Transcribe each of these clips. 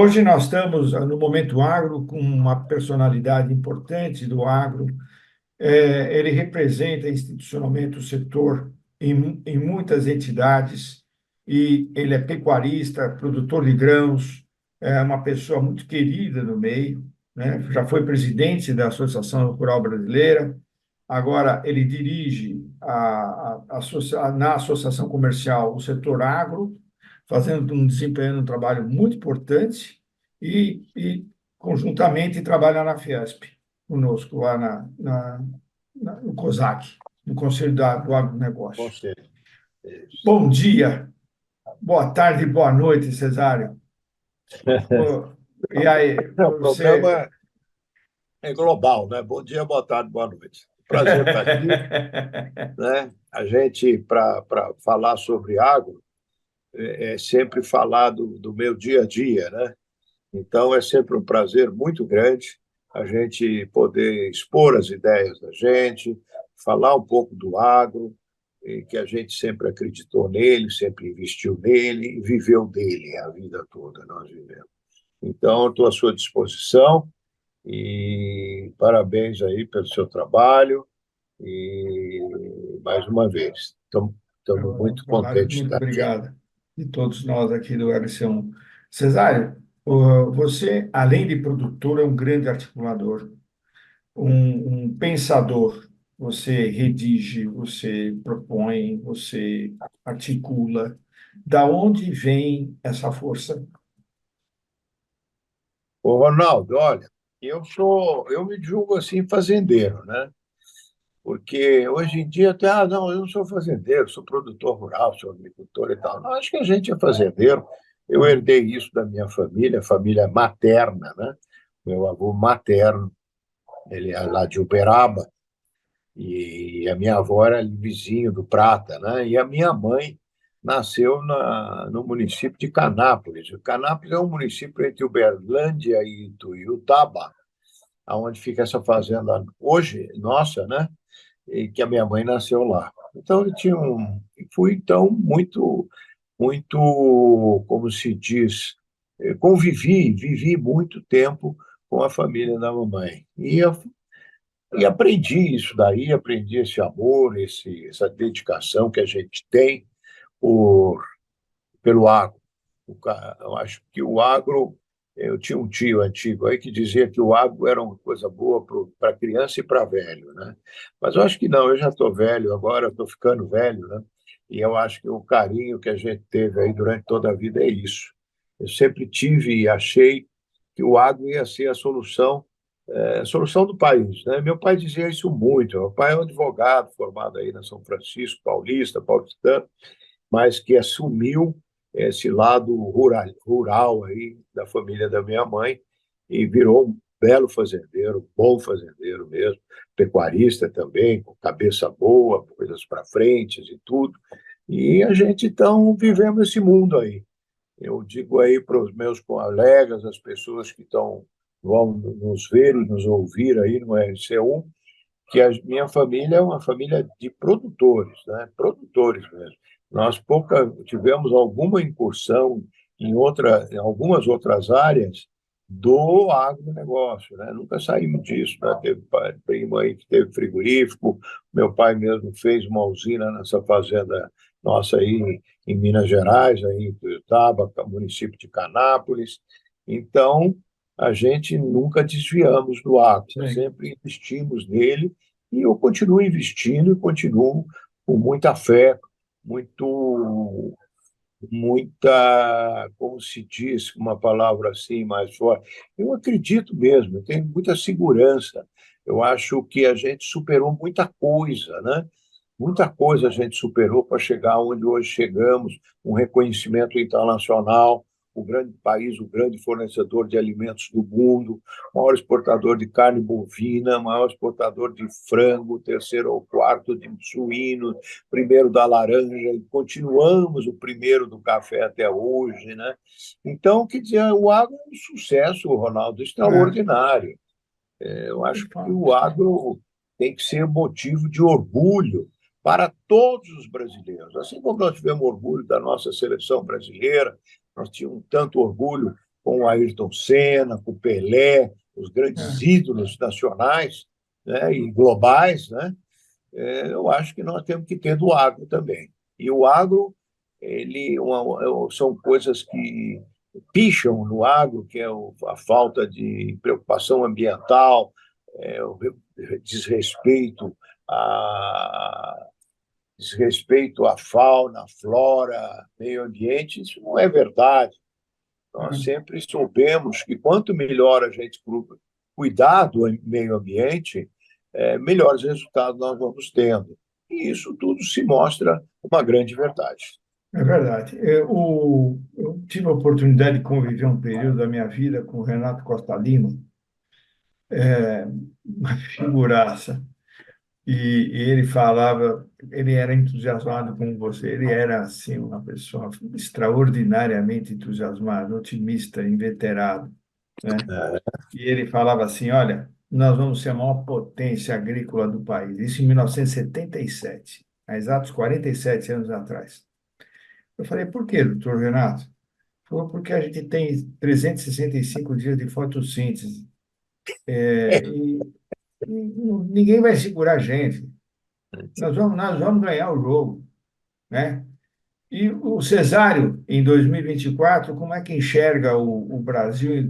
Hoje nós estamos no Momento Agro com uma personalidade importante do agro. Ele representa institucionalmente o setor em muitas entidades e ele é pecuarista, produtor de grãos, é uma pessoa muito querida no meio, né? Já foi presidente da Associação Rural Brasileira, agora ele dirige na Associação Comercial o setor agro, desempenhando um trabalho muito importante e conjuntamente trabalha na Fiesp, conosco lá no COSAC, no Conselho do Agronegócio. Conselho. Isso. Bom dia, boa tarde, boa noite, Cesário. Ô, E aí, O você... programa é global, né? Bom dia, boa tarde, boa noite. Prazer estar aqui, né? A gente, para falar sobre agro, é sempre falar do meu dia a dia, né? Então, é sempre um prazer muito grande a gente poder expor as ideias da gente, falar um pouco do agro, e que a gente sempre acreditou nele, sempre investiu nele e viveu dele a vida toda, nós vivemos. Então, estou à sua disposição e parabéns aí pelo seu trabalho e mais uma vez, estamos muito contentes de Muito estar aqui. obrigado. E todos nós aqui do LC1. Cesário, você, além de produtor, é um grande articulador, um pensador. Você redige, você propõe, você articula. Da onde vem essa força? Ô, Ronaldo, olha, eu me julgo assim fazendeiro, né? Porque hoje em dia até, não, eu não sou fazendeiro, sou produtor rural, sou agricultor e tal. Não, acho que a gente é fazendeiro. Eu herdei isso da minha família materna, né? Meu avô materno, ele é lá de Uberaba, e a minha avó era ali vizinho do Prata, né? E a minha mãe nasceu no município de Canápolis. O Canápolis é um município entre Uberlândia e Ituiutaba, aonde fica essa fazenda hoje nossa, né? E que a minha mãe nasceu lá. Então eu tinha fui então muito, como se diz, vivi muito tempo com a família da mamãe. E aprendi isso daí, aprendi esse amor, essa dedicação que a gente tem por, pelo agro. Eu acho que o agro, eu tinha um tio antigo aí que dizia que o agro era uma coisa boa para criança e para velho, né? Mas eu acho que não, eu já estou velho agora, estou ficando velho, né? E eu acho que o carinho que a gente teve aí durante toda a vida é isso. Eu sempre tive e achei que o agro ia ser a solução do país, né? Meu pai dizia isso muito. Meu pai é um advogado formado aí na São Francisco, paulistano, mas que assumiu esse lado rural aí da família da minha mãe e virou um belo fazendeiro, bom fazendeiro mesmo, pecuarista também, com cabeça boa, coisas para frente e tudo. E a gente então vivemos esse mundo aí. Eu digo aí para os meus colegas, as pessoas que vão nos ver e nos ouvir aí no RC1, que a minha família é uma família de produtores, né? Produtores mesmo. Nós pouca tivemos alguma incursão em algumas outras áreas do agronegócio, né? Nunca saímos disso, né? Teve primo aí que teve frigorífico, meu pai mesmo fez uma usina nessa fazenda nossa aí em Minas Gerais, aí em Tuiutaba, município de Canápolis. Então, a gente nunca desviamos do agro, Sim. sempre investimos nele e eu continuo investindo e continuo com muita fé, muito, como se diz, uma palavra assim mais forte. Eu acredito mesmo, eu tenho muita segurança. Eu acho que a gente superou muita coisa, né? Muita coisa a gente superou para chegar onde hoje chegamos, um reconhecimento internacional, o grande país, o grande fornecedor de alimentos do mundo, maior exportador de carne bovina, maior exportador de frango, terceiro ou quarto de suíno, primeiro da laranja, e continuamos o primeiro do café até hoje, né? Então, quer dizer, o agro é um sucesso, Ronaldo, É, extraordinário. Eu de acho que o fato. agro tem que ser motivo de orgulho para todos os brasileiros. Assim como nós tivemos orgulho da nossa seleção brasileira, nós tínhamos tanto orgulho com o Ayrton Senna, com o Pelé, os grandes é, ídolos nacionais, né, e globais, né, eu acho que nós temos que ter do agro também. E o agro, são coisas que picham no agro, que é a falta de preocupação ambiental, o desrespeito a desrespeito à fauna, à flora, meio ambiente, isso não é verdade. Nós é, sempre soubemos que quanto melhor a gente cuidar do meio ambiente, melhores resultados nós vamos tendo. E isso tudo se mostra uma grande verdade. é verdade. Eu tive a oportunidade de conviver um período da minha vida com o Renato Costa Lima, uma figuraça. E ele falava, ele era entusiasmado como você, ele era assim uma pessoa extraordinariamente entusiasmada, otimista, inveterado, né? E ele falava assim, olha, nós vamos ser a maior potência agrícola do país. Isso em 1977, há exatos 47 anos atrás. Eu falei, por quê, doutor Renato? Ele falou, porque a gente tem 365 dias de fotossíntese, e ninguém vai segurar a gente. Nós vamos ganhar o jogo, né? E o Cesário, em 2024, como é que enxerga o Brasil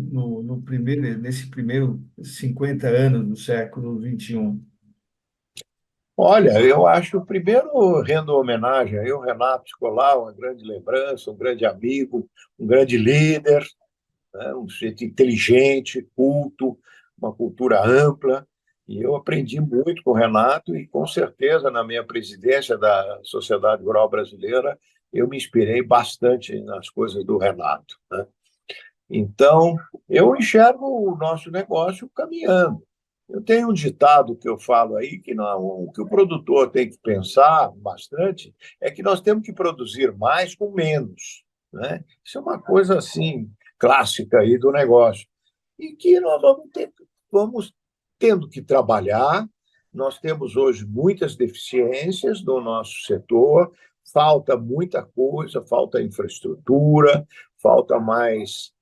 nesse primeiro 50 anos do século XXI? Olha, eu acho, primeiro, rendo homenagem aí ao Renato Scolar, uma grande lembrança, um grande amigo, um grande líder, né? Um sujeito inteligente, culto, uma cultura ampla. E eu aprendi muito com o Renato e, com certeza, na minha presidência da Sociedade Rural Brasileira, eu me inspirei bastante nas coisas do Renato, né? Então, eu enxergo o nosso negócio caminhando. Eu tenho um ditado que eu falo aí que não, o que o produtor tem que pensar bastante é que nós temos que produzir mais com menos, né? Isso é uma coisa assim clássica aí do negócio e que nós vamos tendo que trabalhar. Nós temos hoje muitas deficiências no nosso setor, falta muita coisa, falta infraestrutura, falta mais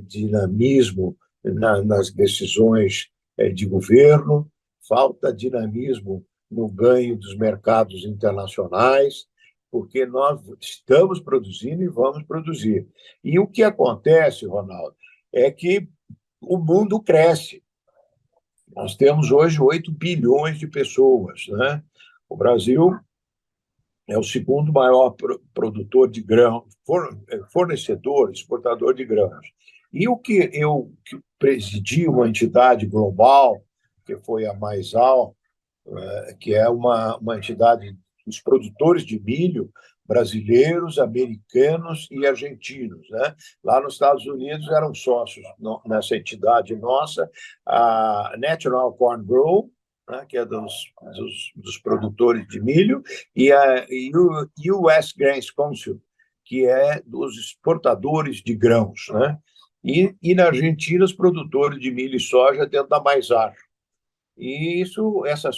dinamismo nas decisões de governo, falta dinamismo no ganho dos mercados internacionais, porque nós estamos produzindo e vamos produzir. E o que acontece, Ronaldo, é que o mundo cresce. Nós temos hoje 8 bilhões de pessoas, né? O Brasil é o segundo maior produtor de grãos, fornecedor, exportador de grãos. E o que eu presidi uma entidade global, que foi a Maisal, que é uma entidade dos produtores de milho brasileiros, americanos e argentinos, né? Lá nos Estados Unidos eram sócios nessa entidade nossa, a National Corn Grow, né, que é dos produtores de milho, e a US Grains Council, que é dos exportadores de grãos, né? E na Argentina, os produtores de milho e soja dentro da Maisar. E essa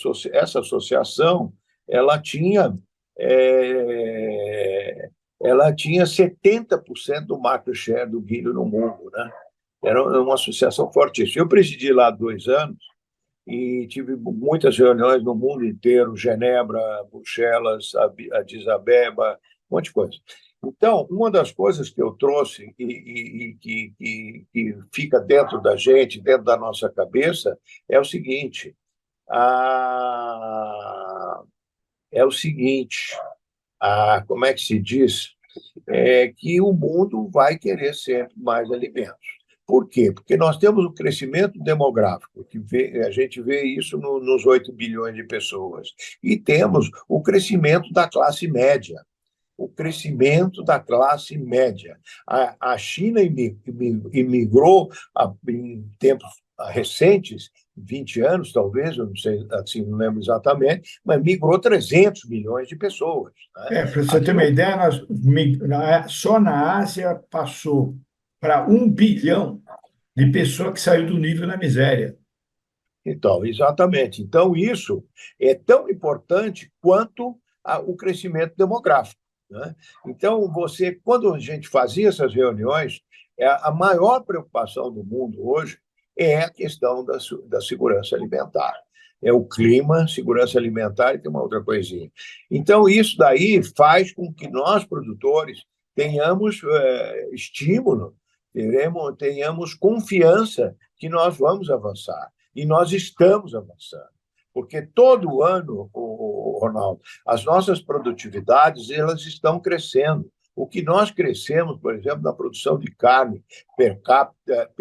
associação, ela tinha, é, ela tinha 70% do market share do milho no mundo, né? Era uma associação fortíssima. Eu presidi lá 2 anos e tive muitas reuniões no mundo inteiro, Genebra, Bruxelas, Addis Abeba, um monte de coisa. Então, uma das coisas que eu trouxe que fica dentro da gente, dentro da nossa cabeça, é o seguinte: a, é o seguinte, como é que se diz? É que o mundo vai querer sempre mais alimentos. Por quê? Porque nós temos um crescimento demográfico, a gente vê isso nos 8 bilhões de pessoas, e temos o crescimento da classe média. O crescimento da classe média. A China imigrou em tempos recentes, 20 anos talvez, eu não sei, assim, não lembro exatamente, mas migrou 300 milhões de pessoas, né? Para você ter Aqui uma no ideia, só na Ásia passou para 1 bilhão de pessoa que saiu do nível da miséria. Então, exatamente. Então, isso é tão importante quanto o crescimento demográfico, né? Então, quando a gente fazia essas reuniões, A maior preocupação do mundo hoje é a questão da segurança alimentar. É o clima, segurança alimentar e tem uma outra coisinha. Então, isso daí faz com que nós, produtores, tenhamos estímulo, tenhamos confiança que nós vamos avançar. E nós estamos avançando. Porque todo ano, Ronaldo, as nossas produtividades elas estão crescendo. O que nós crescemos, por exemplo, na produção de carne per capita,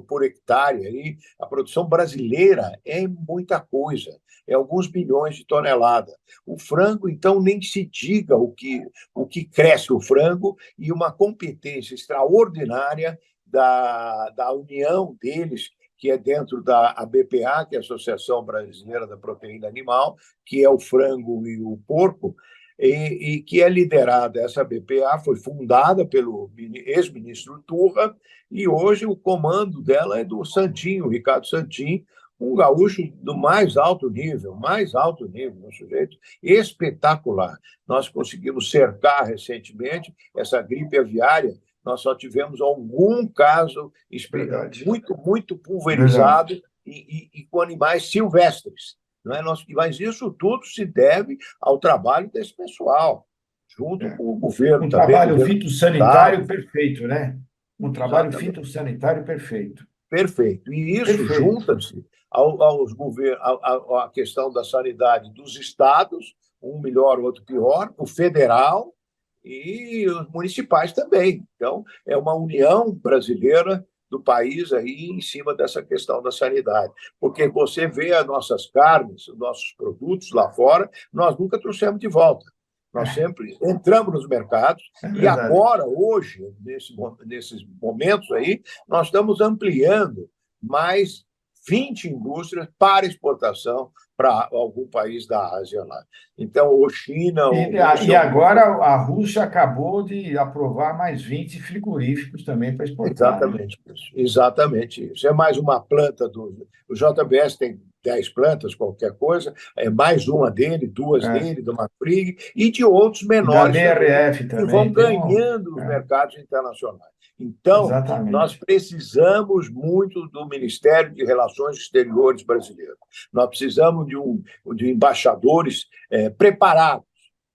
por hectare, aí, a produção brasileira é muita coisa, é alguns milhões de toneladas. O frango, então, nem se diga o que cresce o frango e uma competência extraordinária da união deles, que é dentro da ABPA, que é a Associação Brasileira da Proteína Animal, que é o frango e o porco, e que é liderada, essa BPA foi fundada pelo ex-ministro Turra, e hoje o comando dela é do Santinho, Ricardo Santin, um gaúcho do mais alto nível, um sujeito espetacular. Nós conseguimos cercar recentemente essa gripe aviária, nós só tivemos algum caso Verdade. muito Verdade. pulverizado e com animais silvestres. Não é? Mas isso tudo se deve ao trabalho desse pessoal, junto É. com o governo Um também, trabalho governo do Estado. fitossanitário perfeito, né? Um trabalho Exatamente, fitossanitário perfeito. perfeito. E isso Perfeito. junta-se aos governos, à questão da sanidade dos estados, um melhor, o outro pior, o federal e os municipais também. Então, é uma união brasileira do país aí em cima dessa questão da sanidade. Porque você vê as nossas carnes, os nossos produtos lá fora, nós nunca trouxemos de volta. Nós sempre entramos nos mercados É e verdade. agora, hoje, nesses momentos aí, nós estamos ampliando mais 20 indústrias para exportação para algum país da Ásia lá. Então, ou China, ou E Rússia, ou agora a Rússia acabou de aprovar mais 20 frigoríficos também para exportar, né? exatamente isso. Exatamente isso. É mais uma planta do. O JBS tem 10 plantas, qualquer coisa, é mais uma dele, duas É. dele, do Marfrig, e de outros E da menores também, BRF que vão também tem um. ganhando os É, mercados internacionais. Então, nós exatamente. precisamos muito do Ministério de Relações Exteriores brasileiro. Nós precisamos de embaixadores preparados,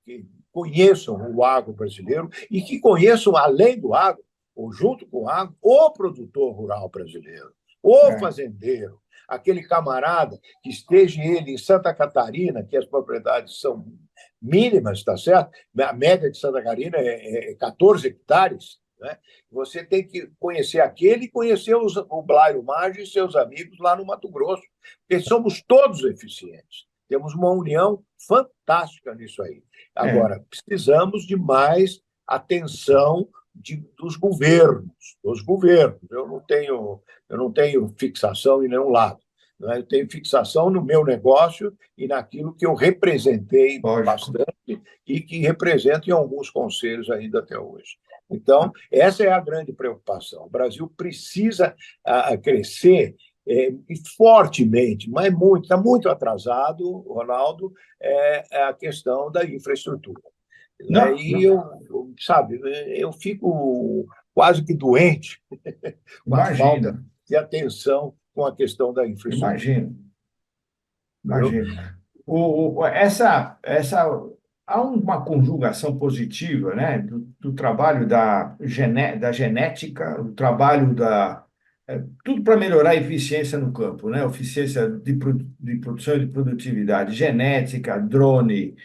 que conheçam o agro brasileiro e que conheçam, além do agro, ou junto com o agro, o produtor rural brasileiro, o É, fazendeiro, aquele camarada que esteja ele em Santa Catarina, que as propriedades são mínimas, está certo? A média de Santa Catarina é 14 hectares. Né? Você tem que conhecer aquele e conhecer o Blairo Maggi e seus amigos lá no Mato Grosso, porque somos todos eficientes. Temos uma união fantástica nisso aí. é, Agora, precisamos de mais atenção dos governos, dos governos. Eu não tenho fixação em nenhum lado. Né? Eu tenho fixação no meu negócio e naquilo que eu representei lógico. bastante e que represento em alguns conselhos ainda até hoje. Então, essa é a grande preocupação. O Brasil precisa crescer fortemente, mas está muito atrasado, Ronaldo, a questão da infraestrutura. Né? Não, E não, sabe, eu fico quase que doente com a falta imagino, de atenção com a questão da infraestrutura. imagino, Viu? imagino. Essa, há uma conjugação positiva, né, do trabalho da genética, o trabalho tudo para melhorar a eficiência no campo, né, eficiência de produção e de produtividade, genética, drone,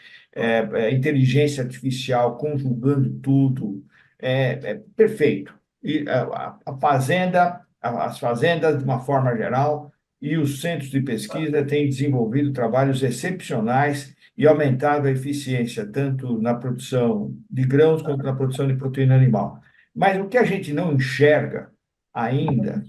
inteligência artificial, conjugando tudo, é perfeito. E a fazenda, as fazendas, de uma forma geral, e os centros de pesquisa têm desenvolvido trabalhos excepcionais e aumentado a eficiência, tanto na produção de grãos quanto na produção de proteína animal. Mas o que a gente não enxerga ainda,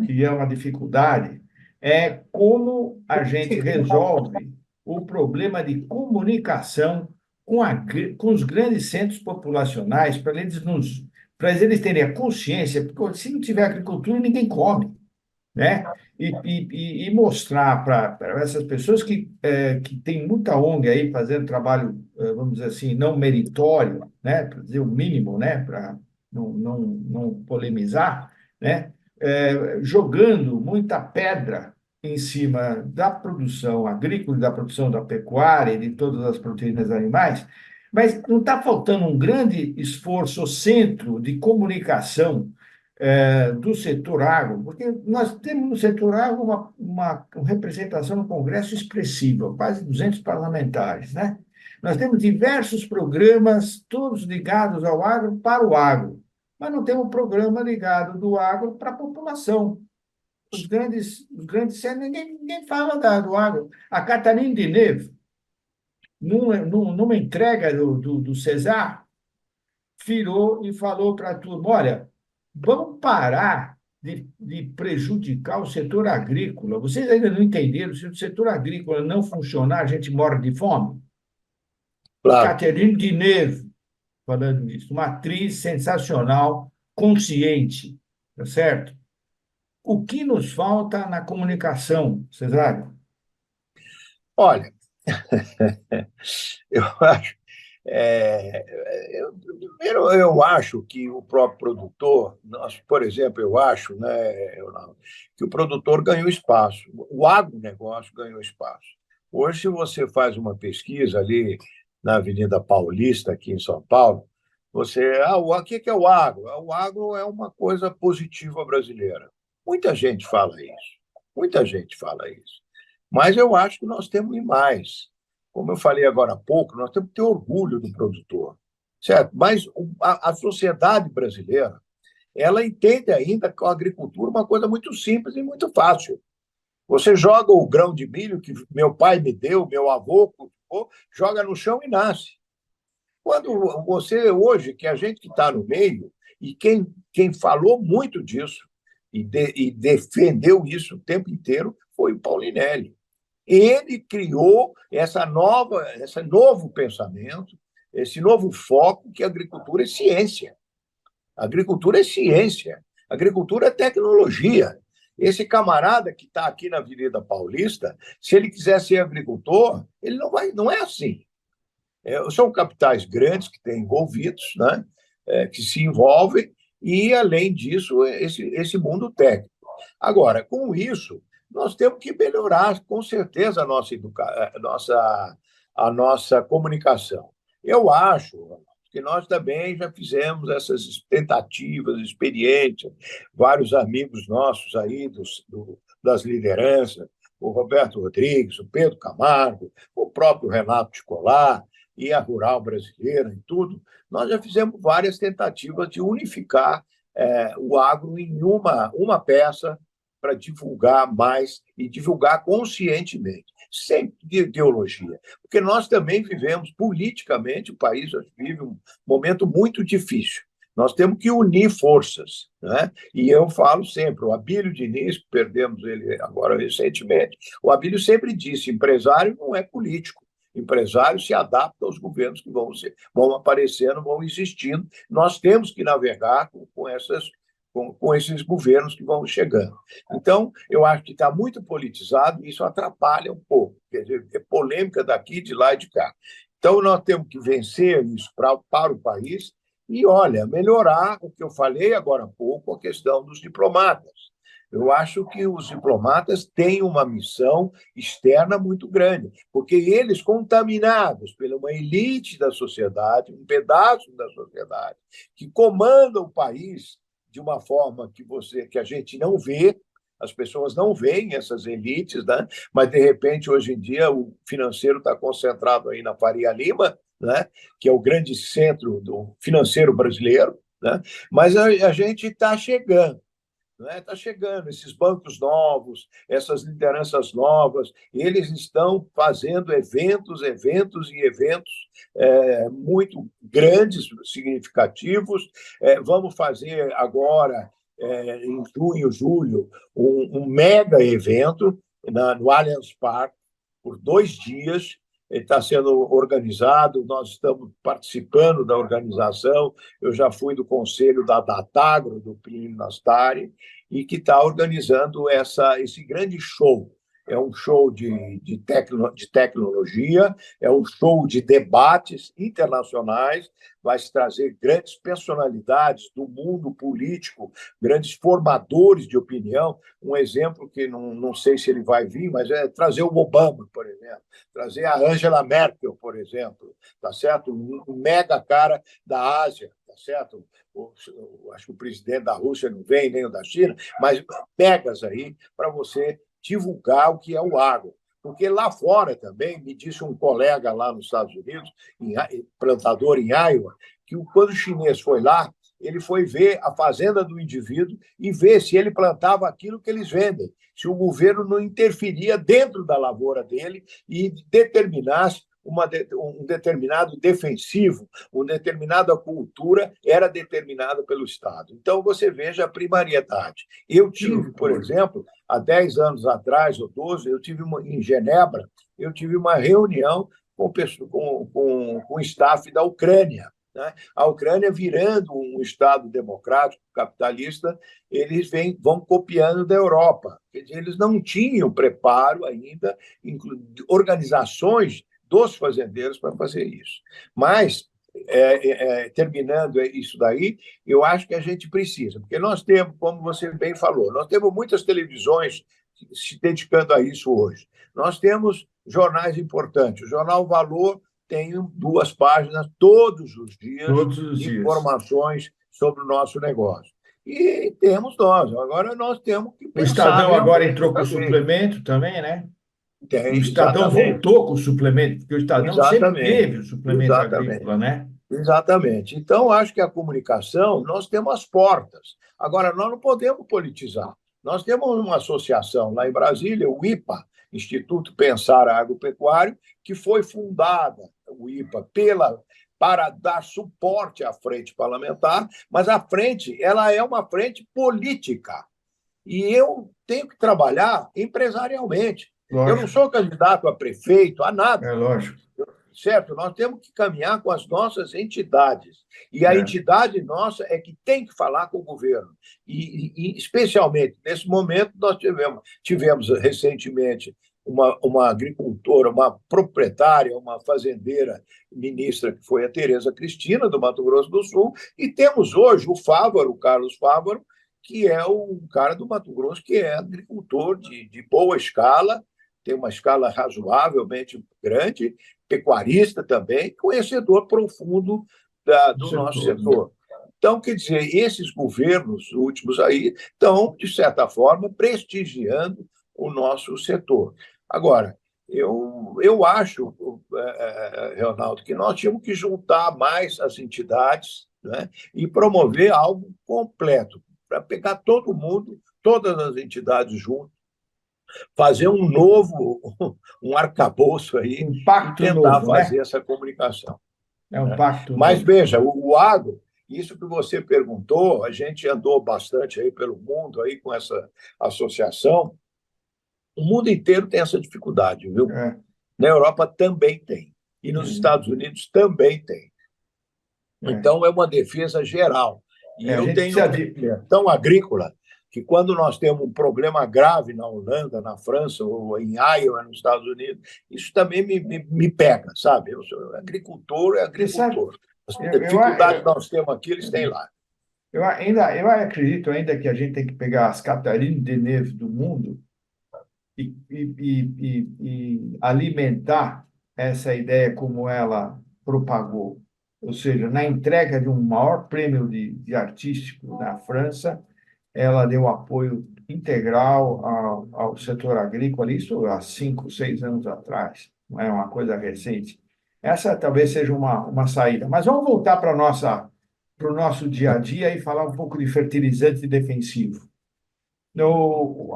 que é uma dificuldade, é como a gente resolve o problema de comunicação com os grandes centros populacionais, para eles terem a consciência, porque se não tiver agricultura, ninguém come, né? E mostrar para essas pessoas que tem muita ONG aí fazendo trabalho, vamos dizer assim, não meritório, né? Para dizer o mínimo, né? Para não polemizar, né? Jogando muita pedra em cima da produção agrícola, da produção da pecuária e de todas as proteínas animais, mas não está faltando um grande esforço, o centro de comunicação do setor agro, porque nós temos no setor agro uma representação no Congresso expressiva, quase 200 parlamentares, né? Nós temos diversos programas, todos ligados ao agro para o agro, mas não temos um programa ligado do agro para a população. Os grandes centros, ninguém fala do agro. A Catarina de Neve, numa entrega do Cesar, virou e falou para a turma: olha, vamos parar de prejudicar o setor agrícola. Vocês ainda não entenderam, se o setor agrícola não funcionar, a gente morre de fome? Claro. Catherine Deneuve falando isso, uma atriz sensacional, consciente, tá certo? O que nos falta na comunicação, Cesário? Olha, eu acho, primeiro, eu acho que o próprio produtor, por exemplo, eu acho, né, que o produtor ganhou espaço, o agronegócio ganhou espaço. Hoje, se você faz uma pesquisa ali na Avenida Paulista, aqui em São Paulo, o que é o agro? O agro é uma coisa positiva brasileira. Muita gente fala isso, muita gente fala isso. Mas eu acho que nós temos mais. Como eu falei agora há pouco, nós temos que ter orgulho do produtor, certo? Mas a sociedade brasileira, ela entende ainda que a agricultura é uma coisa muito simples e muito fácil. Você joga o grão de milho que meu pai me deu, meu avô cultivou, joga no chão e nasce. Quando você, hoje, que a gente que está no meio, e quem falou muito disso e defendeu isso o tempo inteiro foi o Paulinelli. Ele criou esse novo pensamento, esse novo foco que a agricultura é ciência. A agricultura é ciência, a agricultura é tecnologia. Esse camarada que está aqui na Avenida Paulista, se ele quiser ser agricultor, ele não vai, não é assim. São capitais grandes que têm envolvidos, né? Que se envolvem, e, além disso, esse mundo técnico. Agora, com isso, nós temos que melhorar, com certeza, a nossa comunicação. Eu acho que nós também já fizemos essas tentativas, experiências, vários amigos nossos aí das lideranças, o Roberto Rodrigues, o Pedro Camargo, o próprio Renato Ticolá e a Rural Brasileira e tudo, nós já fizemos várias tentativas de unificar o agro em uma peça para divulgar mais e divulgar conscientemente, sem ideologia. Porque nós também vivemos, politicamente, o país vive um momento muito difícil. Nós temos que unir forças, né? E eu falo sempre, o Abílio Diniz, perdemos ele agora recentemente, o Abílio sempre disse, empresário não é político. Empresário se adapta aos governos que vão aparecendo, vão existindo. Nós temos que navegar com esses governos que vão chegando. Então, eu acho que está muito politizado e isso atrapalha um pouco. Quer dizer, é polêmica daqui, de lá e de cá. Então, nós temos que vencer isso para o país e, olha, melhorar o que eu falei agora há pouco, a questão dos diplomatas. Eu acho que os diplomatas têm uma missão externa muito grande, porque eles, contaminados pela uma elite da sociedade, um pedaço da sociedade, que comanda o país de uma forma que a gente não vê, as pessoas não veem essas elites, né? Mas, de repente, hoje em dia, o financeiro está concentrado aí na Faria Lima, né? Que é o grande centro do financeiro brasileiro, né? Mas a gente está chegando. Está chegando esses bancos novos, essas lideranças novas, eles estão fazendo eventos muito grandes, significativos. Vamos fazer agora, em junho, julho, um mega evento no Allianz Parque, por 2 dias. Ele está sendo organizado, nós estamos participando da organização, eu já fui do conselho da Datagro, do Plínio Nastari, e que está organizando esse grande show. é um show de tecnologia, é um show de debates internacionais, vai se trazer grandes personalidades do mundo político, grandes formadores de opinião. Um exemplo que não sei se ele vai vir, mas é trazer o Obama, por exemplo, trazer a Angela Merkel, por exemplo, tá certo? Um mega cara da Ásia, tá certo? Acho que o presidente da Rússia não vem, nem o da China, mas megas aí para você divulgar o que é o agro. Porque lá fora também, me disse um colega lá nos Estados Unidos, plantador em Iowa, que quando o chinês foi lá, ele foi ver a fazenda do indivíduo e ver se ele plantava aquilo que eles vendem, se o governo não interferia dentro da lavoura dele e determinasse um determinado defensivo, uma determinada cultura era determinada pelo Estado. Então, você veja a primariedade. Eu tive, por exemplo, há 10 anos atrás, ou 12, em Genebra, eu tive uma reunião com o staff da Ucrânia. Né? A Ucrânia, virando um Estado democrático, capitalista, eles vão copiando da Europa. Quer dizer, eles não tinham preparo ainda, organizações dos fazendeiros para fazer isso. Mas, terminando isso daí, eu acho que a gente precisa, porque nós temos, como você bem falou, nós temos muitas televisões se dedicando a isso hoje. Nós temos jornais importantes. O Jornal Valor tem 2 páginas Todos os de dias. informações sobre o nosso negócio. E temos nós. Agora nós temos que O pensar Estadão agora realmente entrou com o outra vez. suplemento também, né? O Tem, Estadão exatamente. voltou com o suplemento, porque o Estadão sempre Exatamente. teve o suplemento Exatamente. agrícola, né? Exatamente. Então, acho que a comunicação, nós temos as portas. Agora, nós não podemos politizar. Nós temos uma associação lá em Brasília, o IPA, Instituto Pensar Agropecuário, que foi fundada, o IPA, para dar suporte à frente parlamentar, mas a frente, ela é uma frente política. E eu tenho que trabalhar empresarialmente. Eu não Lógico, sou candidato a prefeito, a é nada, lógico. certo? Nós temos que caminhar com as nossas entidades. E a É. entidade nossa é que tem que falar com o governo. E especialmente, nesse momento, nós tivemos recentemente uma agricultora, uma proprietária, uma fazendeira ministra, que foi a Tereza Cristina, do Mato Grosso do Sul, e temos hoje o Fávaro, o Carlos Fávaro, que é um cara do Mato Grosso que é agricultor de boa escala, tem uma escala razoavelmente grande, pecuarista também, conhecedor profundo Do do nosso setor, né? setor. Então, quer dizer, esses governos últimos aí estão, de certa forma, prestigiando o nosso setor. Agora, eu acho, Leonardo, que nós tínhamos que juntar mais as entidades, né, e promover algo completo, para pegar todo mundo, todas as entidades juntas, fazer um arcabouço aí Um e pacto tentar novo, né? fazer essa comunicação. É um Né? pacto Mas novo. veja, o agro, isso que você perguntou, a gente andou bastante aí pelo mundo aí com essa associação. O mundo inteiro tem essa dificuldade, viu? É, Na Europa também tem. E nos uhum, Estados Unidos também tem. é. Então, é uma defesa geral. E A eu gente tenho precisa um de. entendimento tão agrícola que, quando nós temos um problema grave na Holanda, na França, ou em Iowa, nos Estados Unidos, isso também me pega, sabe? Eu sou agricultor, é Você sabe, agricultor. As eu, eu, dificuldades que eu, nós temos aqui, eles têm lá. eu acredito ainda que a gente tem que pegar as Catarina de Neve do mundo e alimentar essa ideia como ela propagou. Ou seja, na entrega de um maior prêmio de artístico na França, ela deu apoio integral ao setor agrícola, isso há 5, 6 anos atrás, não é uma coisa recente. Essa talvez seja uma saída. Mas vamos voltar para o nosso dia a dia e falar um pouco de fertilizante defensivo. No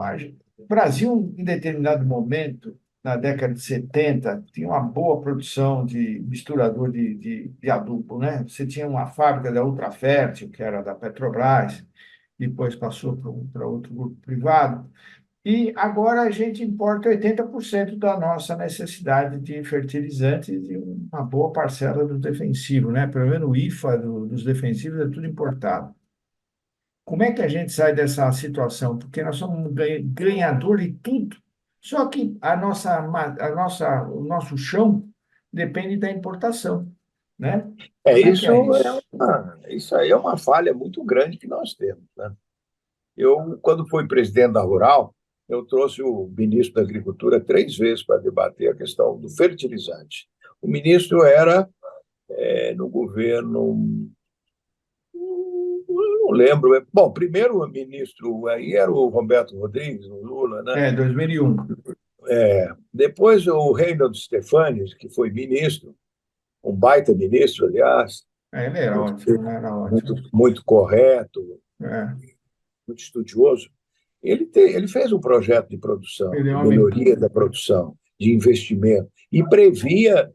Brasil, em determinado momento, na década de 70, tinha uma boa produção de misturador de adubo, né? Você tinha uma fábrica da Ultrafértil, que era da Petrobras, depois passou para outro grupo privado, e agora a gente importa 80% da nossa necessidade de fertilizantes e uma boa parcela do defensivo, né? Pelo menos o IFA dos defensivos é tudo importado. Como é que a gente sai dessa situação? Porque nós somos ganhador de tudo. Só que o nosso chão depende da importação, né? É, Como é que é isso? isso aí é uma falha muito grande que nós temos, né? Eu, quando fui presidente da Rural, eu trouxe o ministro da Agricultura 3 vezes para debater a questão do fertilizante. O ministro era, no governo, eu não lembro. Bom, primeiro o ministro aí era o Roberto Rodrigues, o Lula, né? 2001. Depois o Reinaldo Stefanes, que foi ministro, um baita ministro, aliás, Ele era muito, ótimo, né? Era muito, ótimo. muito correto, É, muito estudioso. Ele fez um projeto de produção, ele é de um homem melhoria da puro. produção, de investimento, e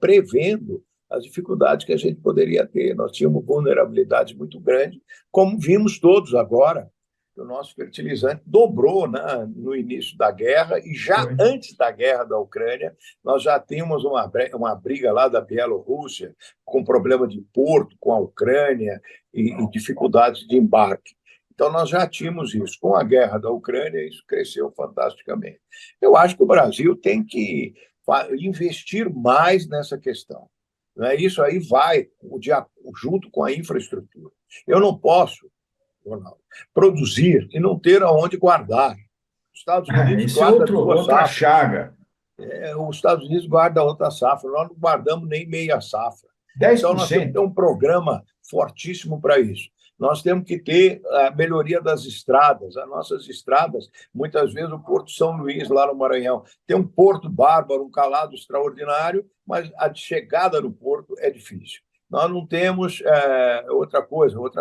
prevendo as dificuldades que a gente poderia ter. Nós tínhamos vulnerabilidade muito grande, como vimos todos agora. O nosso fertilizante dobrou, né, no início da guerra, e já Foi. antes da guerra da Ucrânia, nós já tínhamos uma briga lá da Bielorrússia, com problema de porto com a Ucrânia e dificuldades de embarque. Então, nós já tínhamos isso. Com a guerra da Ucrânia, isso cresceu fantasticamente. Eu acho que o Brasil tem que investir mais nessa questão. Né? Isso aí vai junto com a infraestrutura. Eu não posso, Ronaldo, produzir e não ter aonde guardar. Os Estados Unidos Esse é guardam duas outra safras. chaga. Os Estados Unidos guardam outra safra. Nós não guardamos nem meia safra. dez Então, por nós temos que ter cento. um programa fortíssimo para isso. Nós temos que ter a melhoria das estradas. As nossas estradas, muitas vezes, o Porto São Luís, lá no Maranhão, tem um porto bárbaro, um calado extraordinário, mas a chegada no porto é difícil. Nós não temos outra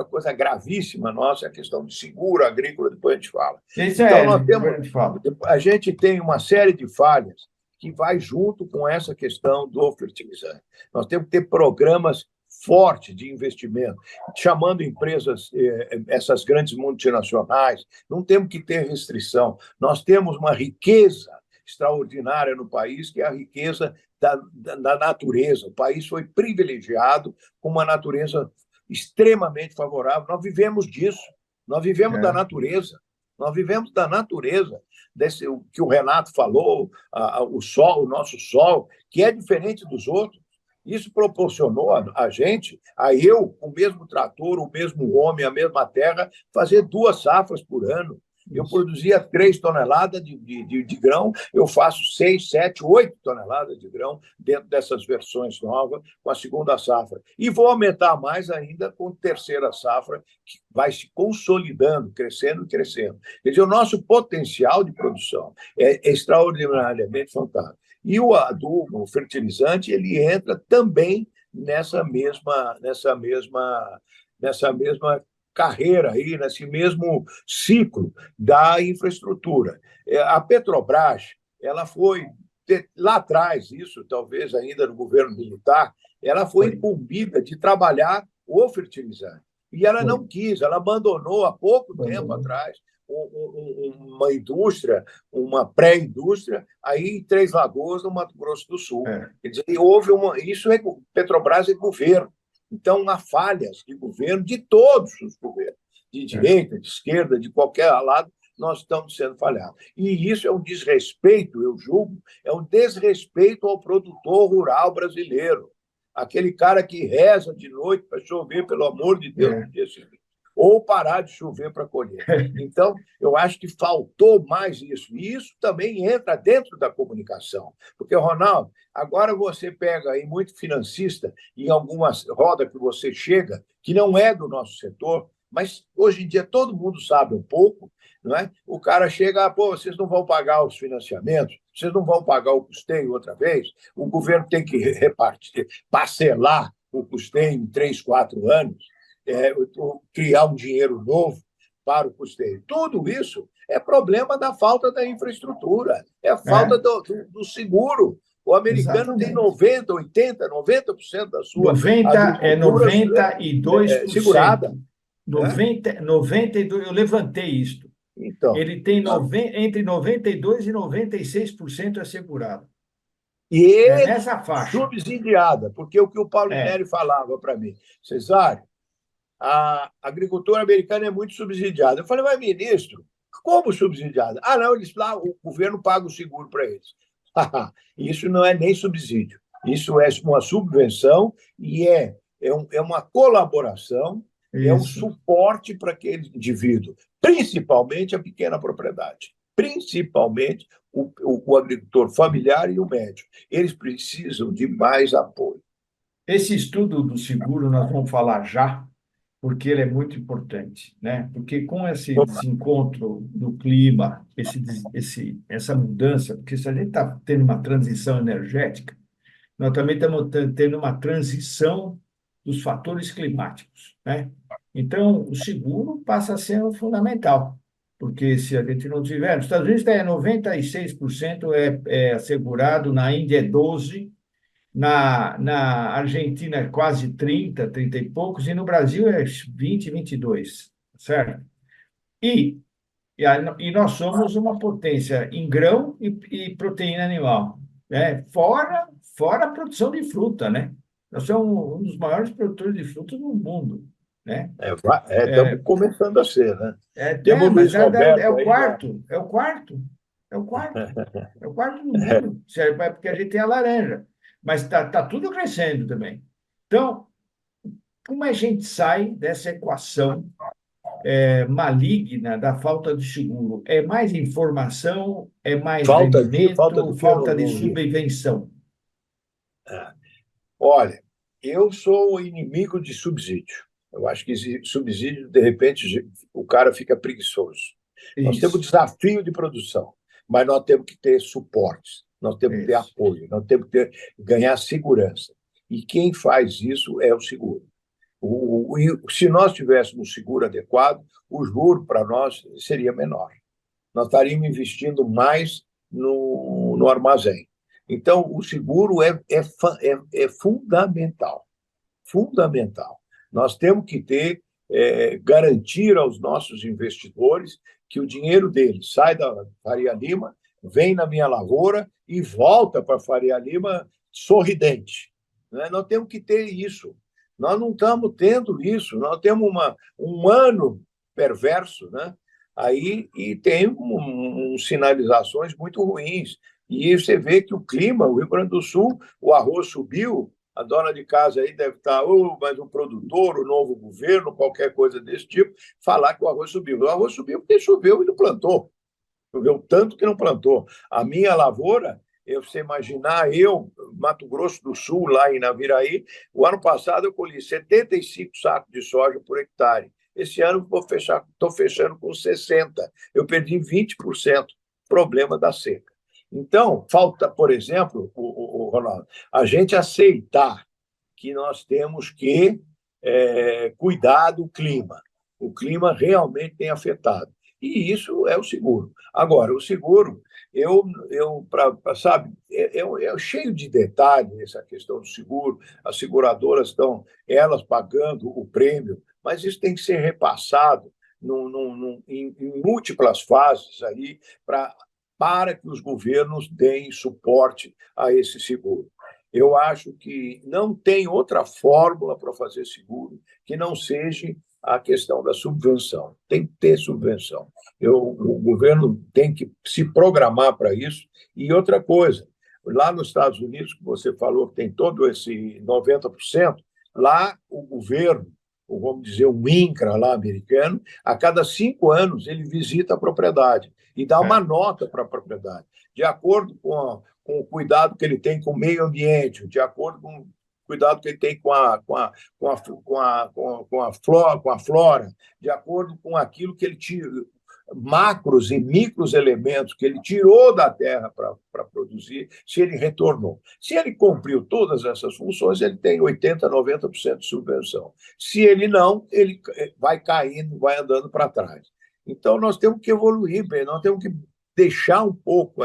coisa gravíssima nossa é a questão de seguro agrícola, depois a gente fala. Isso Então, é, depois a gente fala. a gente tem uma série de falhas que vai junto com essa questão do fertilizante. Nós temos que ter programas fortes de investimento, chamando empresas, essas grandes multinacionais, não temos que ter restrição. Nós temos uma riqueza extraordinária no país, que é a riqueza da natureza. O país foi privilegiado com uma natureza extremamente favorável. Nós vivemos disso, nós vivemos da É. natureza. Nós vivemos da natureza, desse o que o Renato falou, o sol, o nosso sol, que é diferente dos outros. Isso proporcionou a gente, a eu, o mesmo trator, o mesmo homem, a mesma terra, fazer 2 safras por ano. Eu Isso. produzia 3 toneladas de grão, eu faço 6, 7, 8 toneladas de grão dentro dessas versões novas, com a segunda safra. E vou aumentar mais ainda com a terceira safra, que vai se consolidando, crescendo e crescendo. Quer dizer, o nosso potencial de produção é extraordinariamente fantástico. E o adubo, o fertilizante, ele entra também nessa mesma carreira aí, nesse mesmo ciclo da infraestrutura. A Petrobras, ela foi lá atrás, isso talvez ainda no governo militar, ela foi Foi. incumbida de trabalhar o fertilizante. E ela Foi. não quis, ela abandonou há pouco tempo Abandonou. atrás uma indústria, uma pré-indústria, aí em Três Lagoas, no Mato Grosso do Sul. É. Quer dizer, houve isso é Petrobras é governo. Então, há falhas de governo, de todos os governos, de É. direita, de esquerda, de qualquer lado, nós estamos sendo falhados. E isso é um desrespeito, eu julgo, é um desrespeito ao produtor rural brasileiro. Aquele cara que reza de noite para chover, pelo amor de Deus, no É. dia seguinte, ou parar de chover para colher. Então, eu acho que faltou mais isso. E isso também entra dentro da comunicação. Porque, Ronaldo, agora você pega aí muito financista em algumas rodas que você chega, que não é do nosso setor, mas hoje em dia todo mundo sabe um pouco, não é? O cara chega, pô, vocês não vão pagar os financiamentos, vocês não vão pagar o custeio outra vez, o governo tem que repartir, parcelar o custeio em 3, 4 anos, criar um dinheiro novo para o custeio. Tudo isso é problema da falta da infraestrutura, é a falta É. do seguro. O americano tem Exatamente. 90, 80, 90% da sua 90 agricultura e dois por segurada. cento Né? 92, eu levantei isto. Então, Ele tem entre 92 e 96% assegurado. É e nessa faixa. subsidiada, porque o que o É. Paulinelli falava para mim, Cesário, a agricultura americana é muito subsidiada. Eu falei, mas ministro, Como subsidiada? Ah, não, eles lá, o governo paga o seguro para eles. Isso não é nem subsídio. Isso é uma subvenção e é uma colaboração, é um Isso. suporte para aquele indivíduo, principalmente a pequena propriedade, principalmente o agricultor familiar e o médio. Eles precisam de mais apoio. Esse estudo do seguro nós vamos falar já, porque ele é muito importante, né? Porque com esse desencontro do clima, essa mudança, porque se a gente está tendo uma transição energética, nós também estamos tendo uma transição dos fatores climáticos, né? Então, o seguro passa a ser fundamental, porque se a gente não tiver, nos Estados Unidos é 96% é assegurado, na Índia é 12%, na Argentina é quase 30 e poucos, e no Brasil é 20, 22, certo? E, e nós somos uma potência em grão e proteína animal, né? Fora a produção de fruta, né? Nós somos um dos maiores produtores de fruta do mundo, né? Estamos começando a ser, né? É, Temos o mas Luiz é Roberto o aí, né? quarto, é o quarto, é o quarto, é o quarto do mundo, porque a gente tem a laranja, mas tá tudo crescendo também. Então, como a gente sai dessa equação maligna da falta de seguro? É mais informação, é mais Falta vendimento, do que eu falta de não li. subvenção? Olha, eu sou inimigo de subsídio. Eu acho que esse subsídio, de repente, o cara fica preguiçoso. Nós temos Isso, desafio de produção, mas nós temos que ter suportes, nós temos que ter isso. apoio, nós temos que ganhar segurança. E quem faz isso é o seguro. Se nós tivéssemos um seguro adequado, o juro para nós seria menor. Nós estaríamos investindo mais no armazém. Então, o seguro é fundamental, fundamental. Nós temos que garantir aos nossos investidores que o dinheiro deles sai da Faria Lima, vem na minha lavoura e volta para a Faria Lima sorridente. Né? Nós temos que ter isso. Nós não estamos tendo isso. Nós temos um ano perverso, né? Aí e tem sinalizações muito ruins. E você vê que o clima, o Rio Grande do Sul, o arroz subiu, a dona de casa aí deve estar, mas o produtor, o novo governo, qualquer coisa desse tipo, falar que o arroz subiu. O arroz subiu porque choveu e não plantou. Choveu tanto que não plantou. A minha lavoura, você imaginar, Mato Grosso do Sul, lá em Naviraí, o ano passado eu colhi 75 sacos de soja por hectare. Esse ano estou fechando com 60. Eu perdi 20%. Problema da seca. Então, falta, por exemplo, Ronaldo, a gente aceitar que nós temos que cuidar do clima. O clima realmente tem afetado. E isso é o seguro. Agora, o seguro, sabe, é cheio de detalhes essa questão do seguro. As seguradoras estão, elas pagando o prêmio, mas isso tem que ser repassado em múltiplas fases aí para que os governos deem suporte a esse seguro. Eu acho que não tem outra fórmula para fazer seguro que não seja a questão da subvenção. Tem que ter subvenção. O governo tem que se programar para isso. E outra coisa, lá nos Estados Unidos, que você falou que tem todo esse 90%, lá o governo, vamos dizer, o INCRA lá americano, a cada 5 anos ele visita a propriedade e dá uma É. nota para a propriedade, de acordo com o cuidado que ele tem com o meio ambiente, de acordo com o cuidado que ele tem com a flora, de acordo com aquilo que ele tira, macros e micros elementos que ele tirou da terra para produzir, se ele retornou. Se ele cumpriu todas essas funções, ele tem 80%, 90% de subvenção. Se ele não, ele vai caindo, vai andando para trás. Então, nós temos que evoluir, nós temos que deixar um pouco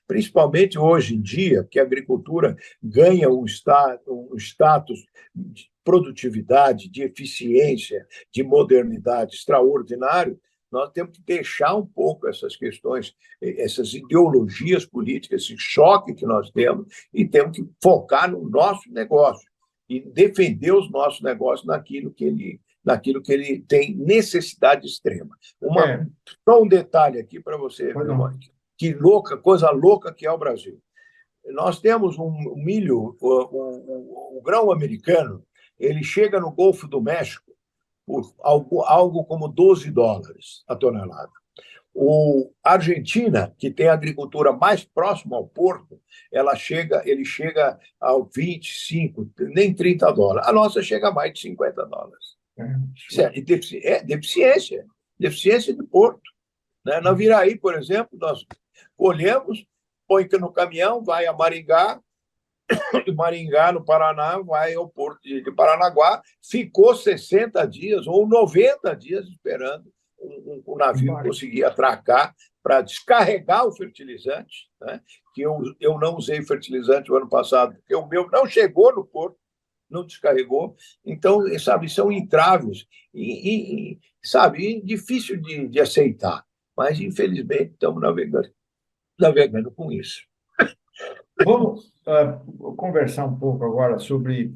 principalmente hoje em dia, que a agricultura ganha um status de produtividade, de eficiência, de modernidade extraordinário. Nós temos que deixar um pouco essas questões, essas ideologias políticas, esse choque que nós temos, e temos que focar no nosso negócio e defender os nossos negócios naquilo que naquilo que ele tem necessidade extrema. É, Só um detalhe aqui para você pois ver, não. que louca, coisa louca que é o Brasil. Nós temos um milho, o grão americano, ele chega no Golfo do México por algo como $12 a tonelada. A Argentina, que tem a agricultura mais próxima ao porto, ele chega a 25, nem $30. A nossa chega a mais de $50. É, Isso é deficiência, deficiência de porto. Né? Na Viraí, por exemplo, nós colhemos, põe no caminhão, vai a Maringá, de Maringá, no Paraná, vai ao porto de Paranaguá, ficou 60 dias ou 90 dias esperando o navio conseguir atracar para descarregar o fertilizante, né? Que eu não usei fertilizante o ano passado, porque o meu não chegou no porto, não descarregou. Então, sabe, são entraves sabe, difícil de aceitar, mas infelizmente estamos navegando com isso. Vamos conversar um pouco agora sobre.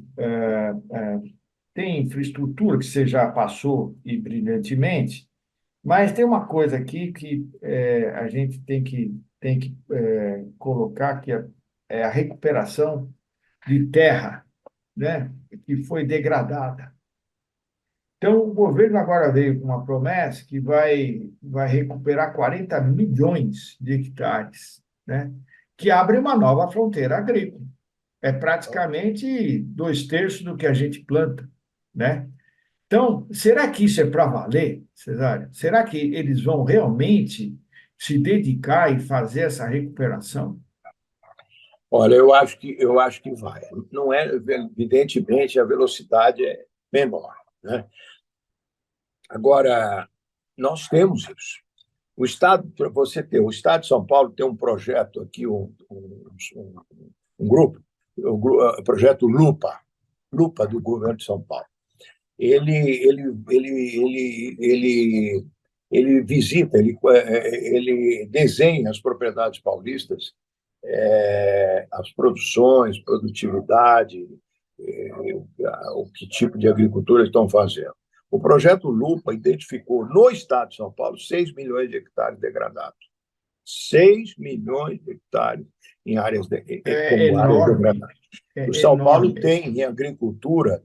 Tem infraestrutura que você já passou e brilhantemente, mas tem uma coisa aqui que a gente tem que colocar, que é a recuperação de terra, né, que foi degradada. Então, o governo agora veio com uma promessa que vai recuperar 40 milhões de hectares, né, que abre uma nova fronteira agrícola. É praticamente 2/3 do que a gente planta, né? Então, será que isso é para valer, Cesário? Será que eles vão realmente se dedicar e fazer essa recuperação? Olha, eu acho que vai. Não é, evidentemente, a velocidade é menor, né? Agora, nós temos isso. O Estado, para você ter, o Estado de São Paulo tem um projeto aqui, um grupo, o projeto Lupa do governo de São Paulo. Ele visita, ele desenha as propriedades paulistas, as produções, produtividade, o que tipo de agricultura estão fazendo. O projeto Lupa identificou no estado de São Paulo 6 milhões de hectares degradados. 6 milhões de hectares em áreas É como áreas enorme, degradadas. O é São Paulo enorme. tem em agricultura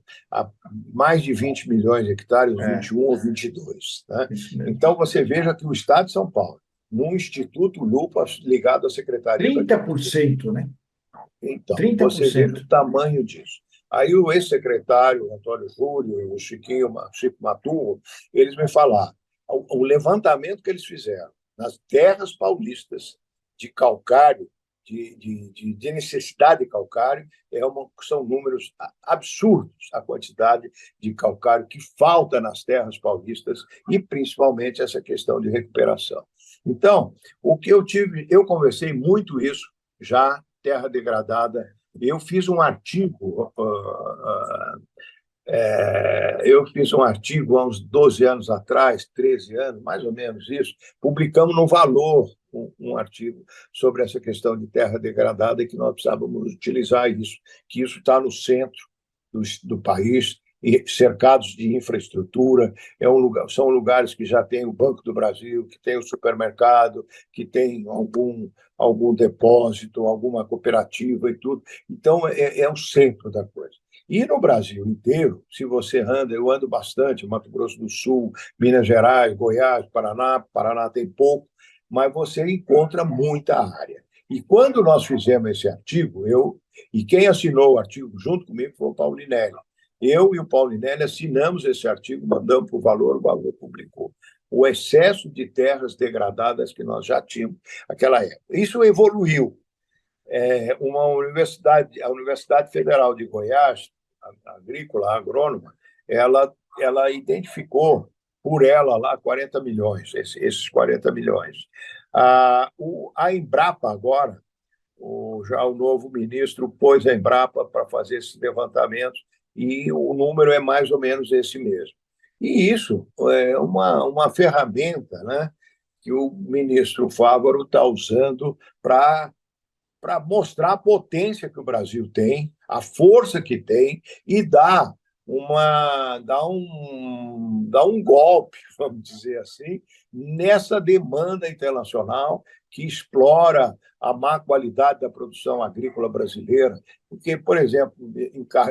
mais de 20 milhões de hectares, É, 21 ou 22. Né? isso mesmo. Então, você veja que o Estado de São Paulo, num Instituto Lupa ligado à Secretaria da Agricultura, 30%, né? então, você veja 30%. o tamanho disso. Aí o ex-secretário, Antônio Júlio, o Chico Maturro, eles me falaram, o levantamento que eles fizeram nas terras paulistas de calcário, de necessidade de calcário, são números absurdos, a quantidade de calcário que falta nas terras paulistas e, principalmente, essa questão de recuperação. Então, o que eu conversei muito isso já, terra degradada. Eu fiz um artigo, há uns 12 anos atrás, 13 anos, mais ou menos isso, publicamos no Valor um artigo sobre essa questão de terra degradada e que nós precisávamos utilizar isso, que isso está no centro do país, cercados de infraestrutura, são lugares que já tem o Banco do Brasil, que tem o supermercado, que tem algum depósito, alguma cooperativa e tudo. Então, é o centro da coisa. E no Brasil inteiro, se você anda, eu ando bastante, Mato Grosso do Sul, Minas Gerais, Goiás, Paraná tem pouco, mas você encontra muita área. E quando nós fizemos esse artigo, e quem assinou o artigo junto comigo foi o Paulinelli. Eu e o Paulinelli assinamos esse artigo, mandamos para o Valor publicou. O excesso de terras degradadas que nós já tínhamos naquela época. Isso evoluiu. A Universidade Federal de Goiás, agrícola, agrônoma, ela identificou por ela lá 40 milhões, esses 40 milhões. A Embrapa agora, já o novo ministro pôs a Embrapa para fazer esses levantamentos e o número é mais ou menos esse mesmo. E isso é uma ferramenta, né, que o ministro Fávaro está usando para mostrar a potência que o Brasil tem, a força que tem e dar dá um golpe, vamos dizer assim, nessa demanda internacional que explora a má qualidade da produção agrícola brasileira. Porque, por exemplo,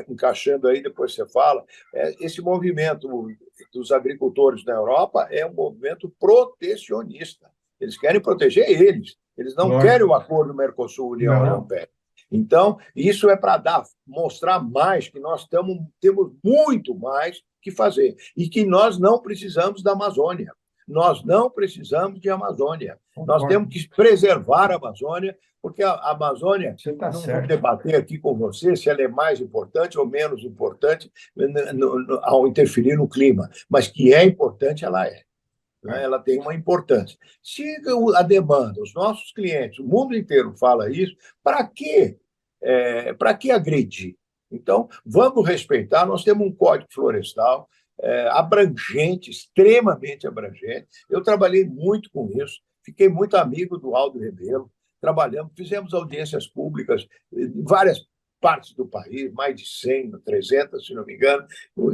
encaixando aí, depois você fala, esse movimento dos agricultores na Europa é um movimento protecionista. Eles querem proteger eles. Eles não querem Lógico. o acordo Mercosul-União Não, Europeia. Então, isso é para mostrar mais que nós temos muito mais que fazer e que nós não precisamos da Amazônia. Nós não precisamos de Amazônia. Nós temos concordo. que preservar a Amazônia, porque a Amazônia, Você está não vou certo. debater aqui com você se ela é mais importante ou menos importante ao interferir no clima, mas que é importante, ela é. Né? É. Ela tem uma importância. Se a demanda, os nossos clientes, o mundo inteiro fala isso, para quê? Para que agredir? Então, vamos respeitar. Nós temos um código florestal abrangente, extremamente abrangente. Eu trabalhei muito com isso, fiquei muito amigo do Aldo Rebelo, trabalhamos, fizemos audiências públicas em várias partes do país, mais de 100, 300, se não me engano,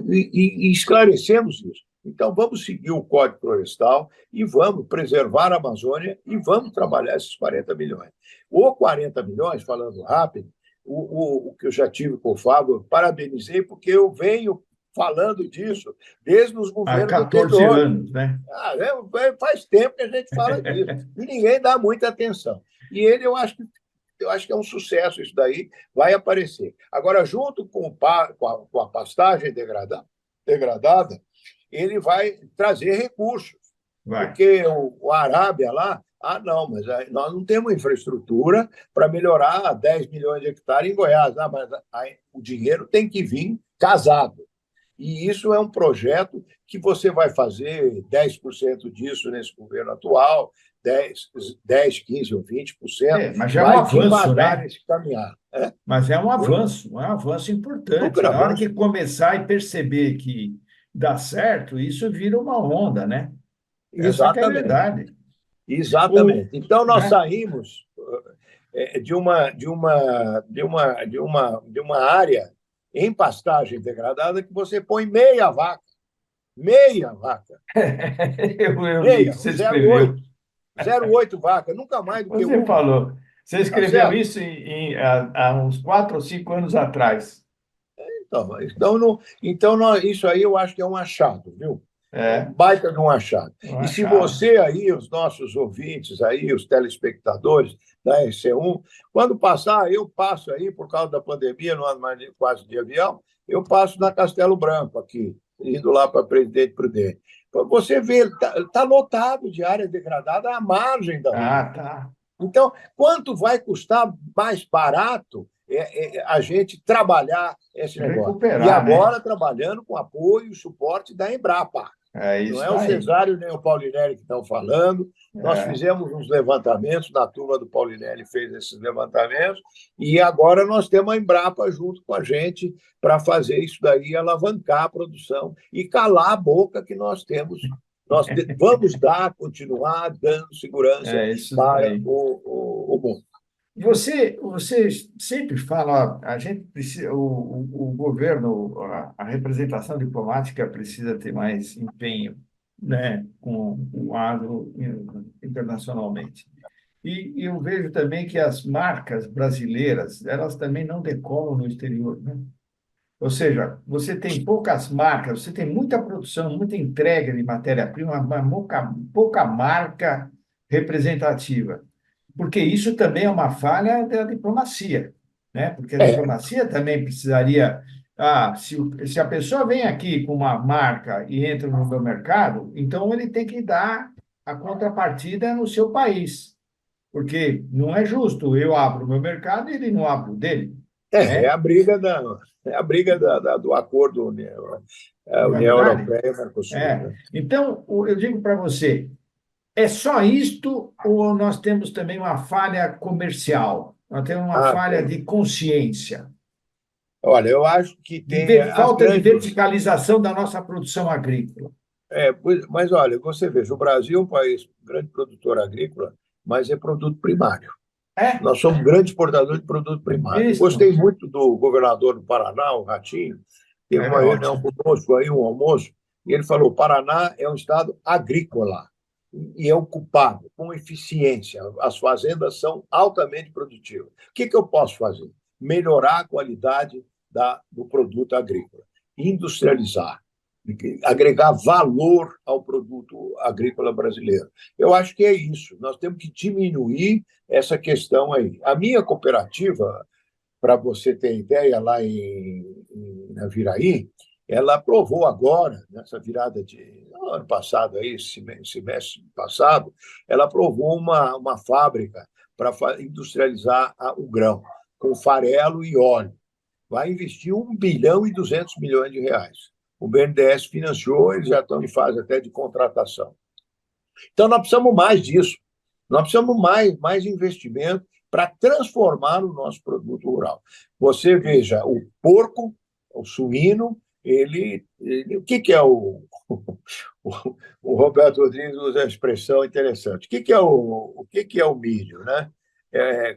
e esclarecemos isso. Então, vamos seguir o Código Florestal e vamos preservar a Amazônia e vamos trabalhar esses 40 milhões. O 40 milhões, falando rápido, o que eu já tive com o Fábio, parabenizei, porque eu venho falando disso desde os Há governos 14 anteriores. anos, né? Faz tempo que a gente fala disso e ninguém dá muita atenção. E ele, eu acho que é um sucesso isso daí, vai aparecer. Agora, junto com a pastagem degradada, ele vai trazer recursos, Vai. porque o Arábia lá, não, mas nós não temos infraestrutura para melhorar 10 milhões de hectares em Goiás, mas o dinheiro tem que vir casado. E isso é um projeto que você vai fazer 10% disso nesse governo atual, 10, 15 ou 20%, Mas já é um vai avanço, devagar né? nesse caminhar. Mas é um avanço importante. Super Na hora avanço. que começar e perceber que dá certo, isso vira uma onda, né? Essa que é a Exatamente. verdade. Exatamente. Então, nós Né? saímos de uma área em pastagem degradada que você põe meia vaca, Eu li, meia, você zero escreveu. oito, 0,8 vaca, nunca mais do que Você uma, falou. Você tá escreveu certo? isso há uns 4 ou 5 anos atrás. Então, isso aí eu acho que é um achado, viu? É um É, baita de um achado. um E se achado. você aí, os nossos ouvintes aí, os telespectadores da RC1, quando passar, eu passo aí, por causa da pandemia, não ando mais quase de avião, eu passo na Castelo Branco aqui, indo lá para Presidente Prudente. Você vê, está lotado de área degradada à margem da rua. Ah, tá. Então, quanto vai custar mais barato a gente trabalhar esse negócio? E Recuperar, né? agora trabalhando com apoio e suporte da Embrapa. É Não isso é o daí. Cesário nem o Paulinelli que estão falando. Nós É. fizemos uns levantamentos, na turma do Paulinelli fez esses levantamentos, e agora nós temos a Embrapa junto com a gente para fazer isso daí, alavancar a produção e calar a boca que nós temos. Nós vamos continuar dando segurança É isso para daí. o mundo. Você sempre fala, ó, a gente precisa, o governo, a representação diplomática precisa ter mais empenho, né, com o agro internacionalmente. E eu vejo também que as marcas brasileiras, elas também não decolam no exterior, né? Ou seja, você tem poucas marcas, você tem muita produção, muita entrega de matéria-prima, mas pouca marca representativa. Porque isso também é uma falha da diplomacia, né? Porque a É, diplomacia também precisaria. Se a pessoa vem aqui com uma marca e entra no meu mercado, então ele tem que dar a contrapartida no seu país. Porque não é justo eu abro o meu mercado e ele não abre o dele, é, é né? a briga da, é a briga do acordo Não é União verdade? Europeia e Mercosul. É. Né? Então, eu digo para você, é só isto ou nós temos também uma falha comercial? Nós temos uma falha Tem. de consciência, Olha, eu acho que tem as falta de grandes. verticalização da nossa produção agrícola. Mas olha, você veja, o Brasil é um país grande produtor agrícola, mas é produto primário. É, Nós somos grande exportador de produto primário. Eu isso. gostei muito do governador do Paraná, o Ratinho, teve É uma reunião ótimo. conosco aí, um almoço, e ele falou: o Paraná é um estado agrícola e é ocupado com eficiência. As fazendas são altamente produtivas. O que eu posso fazer? Melhorar a qualidade do produto agrícola, industrializar, agregar valor ao produto agrícola brasileiro. Eu acho que é isso. Nós temos que diminuir essa questão aí. A minha cooperativa, para você ter ideia, lá na Viraí, ela aprovou agora, nessa virada de ano passado, aí, semestre passado, ela aprovou uma fábrica para industrializar o grão, com farelo e óleo. Vai investir 1,2 bilhão de reais. O BNDES financiou, eles já estão em fase até de contratação. Então, nós precisamos mais disso. Nós precisamos mais investimento para transformar o nosso produto rural. Você veja, o porco, o suíno, o que é o Roberto Rodrigues usa a expressão interessante. O que é o milho, né?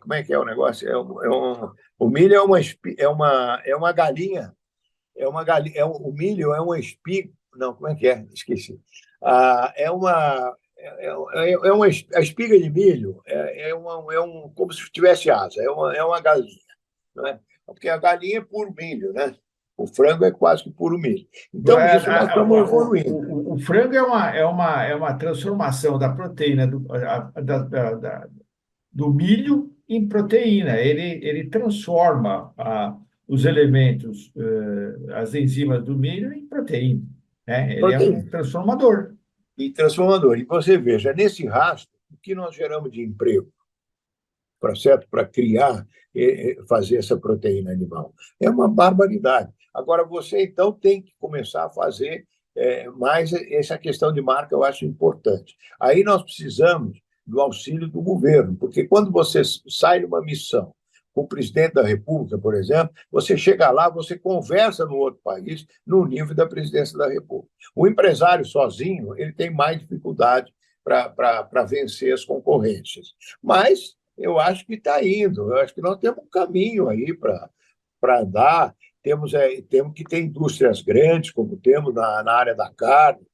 Como é que é o negócio? O milho é uma galinha, o milho é uma espiga. Não, como é que é? Esqueci. É uma a espiga de milho como se tivesse asa, é uma galinha, não é? Porque a galinha é puro milho, né? O frango é quase que puro milho. Então, É, isso nós estamos evoluindo. o frango é uma transformação da proteína do milho em proteína. Ele transforma os elementos, as enzimas do milho em proteína, né? Ele é um Proteína transformador. e transformador. E você veja, nesse rastro, o que nós geramos de emprego, certo? Para criar, fazer essa proteína animal. É uma barbaridade. Agora, você, então, tem que começar a fazer mais essa questão de marca, eu acho importante. Aí nós precisamos do auxílio do governo, porque quando você sai de uma missão com o presidente da República, por exemplo, você chega lá, você conversa no outro país no nível da presidência da República. O empresário sozinho, ele tem mais dificuldade para vencer as concorrências. Mas eu acho que está indo, eu acho que nós temos um caminho aí para andar. Temos que ter indústrias grandes, como temos na área da carne,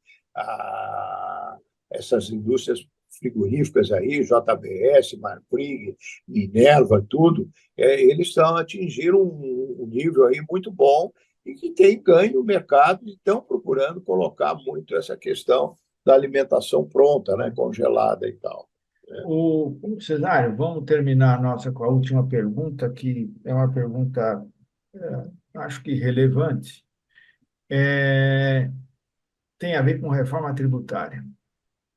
essas indústrias frigoríficas aí, JBS, Marfrig, Minerva, tudo, eles atingiram um nível aí muito bom e que tem ganho no mercado e estão procurando colocar muito essa questão da alimentação pronta, né, congelada e tal. Cesário, vamos terminar com a última pergunta, que é uma pergunta, acho que relevante. Tem a ver com reforma tributária.